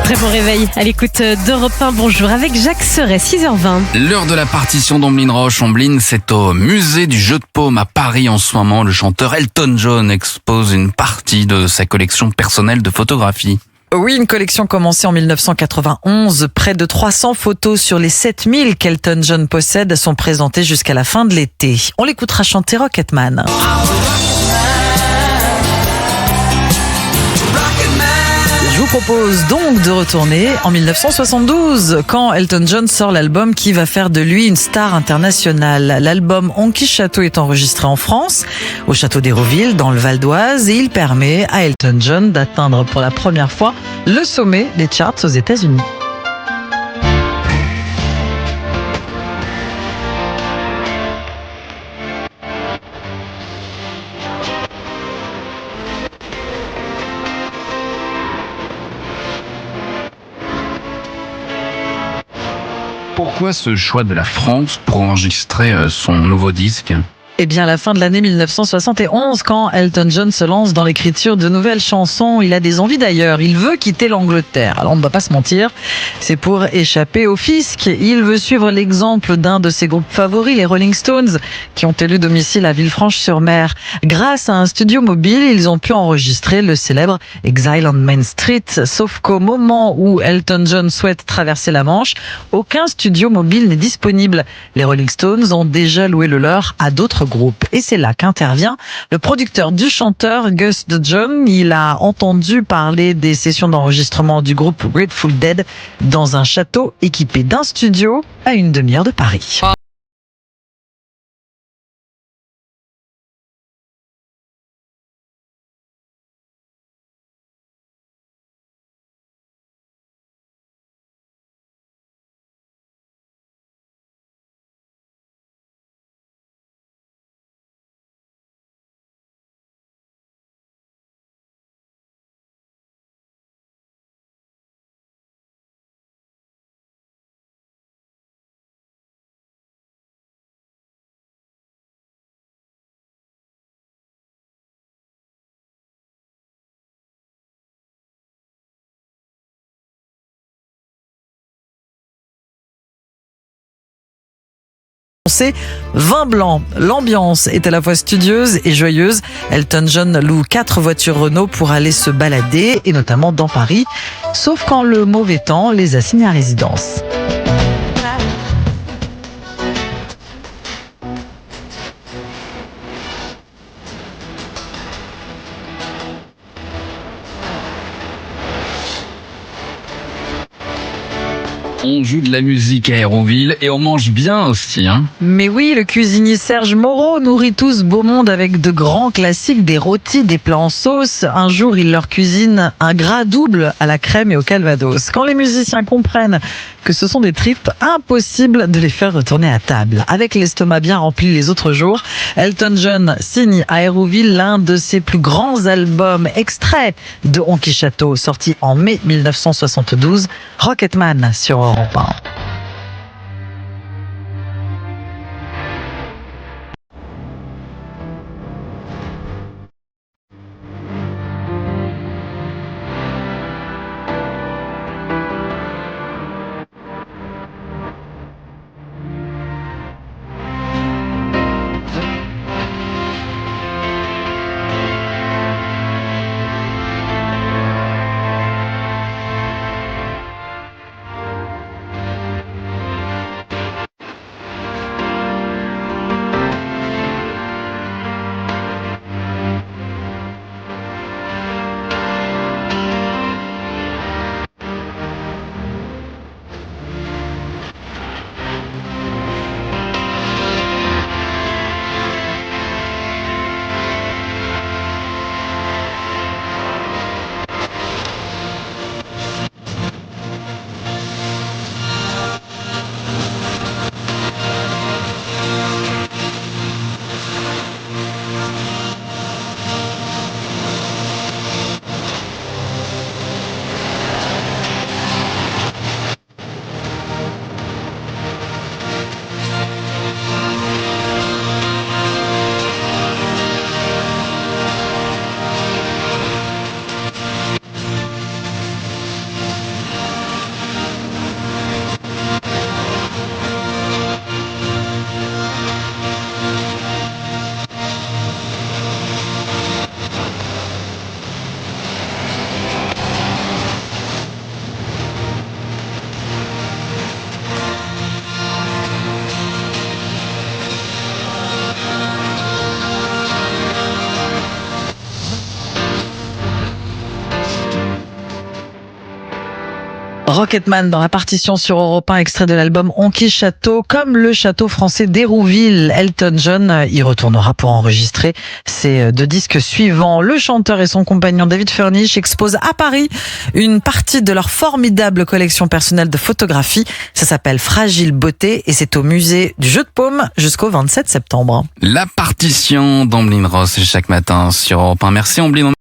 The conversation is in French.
Très bon réveil à l'écoute d'Europe 1. Bonjour avec Jacques Serret, 6h20. L'heure de la partition d'Omblin Roche. Omblin, c'est au musée du jeu de paume à Paris en ce moment. Le chanteur Elton John expose une partie de sa collection personnelle de photographies. Oui, une collection commencée en 1991. Près de 300 photos sur les 7000 qu'Elton John possède sont présentées jusqu'à la fin de l'été. On l'écoutera chanter Rocketman. Je vous propose donc de retourner en 1972, quand Elton John sort l'album qui va faire de lui une star internationale. L'album Honky Château est enregistré en France, au château d'Hérouville, dans le Val d'Oise, et il permet à Elton John d'atteindre pour la première fois le sommet des charts aux États-Unis. Pourquoi ce choix de la France pour enregistrer son nouveau disque ? Eh bien, à la fin de l'année 1971, quand Elton John se lance dans l'écriture de nouvelles chansons, il a des envies d'ailleurs. Il veut quitter l'Angleterre. Alors, on ne va pas se mentir, c'est pour échapper au fisc. Il veut suivre l'exemple d'un de ses groupes favoris, les Rolling Stones, qui ont élu domicile à Villefranche-sur-Mer. Grâce à un studio mobile, ils ont pu enregistrer le célèbre Exile on Main Street. Sauf qu'au moment où Elton John souhaite traverser la Manche, aucun studio mobile n'est disponible. Les Rolling Stones ont déjà loué le leur à d'autres groupe. Et c'est là qu'intervient le producteur du chanteur, Gus Dudgeon. Il a entendu parler des sessions d'enregistrement du groupe Grateful Dead dans un château équipé d'un studio à une demi-heure de Paris. C'est Vin blanc. L'ambiance est à la fois studieuse et joyeuse. Elton John loue 4 voitures Renault pour aller se balader, et notamment dans Paris, sauf quand le mauvais temps les assigne à résidence. On joue de la musique à Hérouville et on mange bien aussi, hein. Mais oui, le cuisinier Serge Moreau nourrit tout ce beau monde avec de grands classiques, des rôtis, des plats en sauce. Un jour, il leur cuisine un gras double à la crème et au calvados. Quand les musiciens comprennent que ce sont des tripes, impossible de les faire retourner à table. Avec l'estomac bien rempli les autres jours, Elton John signe à Hérouville l'un de ses plus grands albums, extrait de Honky Château, sorti en mai 1972, Rocketman sur Europe 1. Rocketman dans la partition sur Europe 1, extrait de l'album On quitte château, comme le château français d'Hérouville. Elton John y retournera pour enregistrer ses 2 disques suivants. Le chanteur et son compagnon David Furnish exposent à Paris une partie de leur formidable collection personnelle de photographies. Ça s'appelle Fragile Beauté et c'est au musée du Jeu de Paume jusqu'au 27 septembre. La partition d'Amblin Ross chaque matin sur Europe 1. Merci Amblin.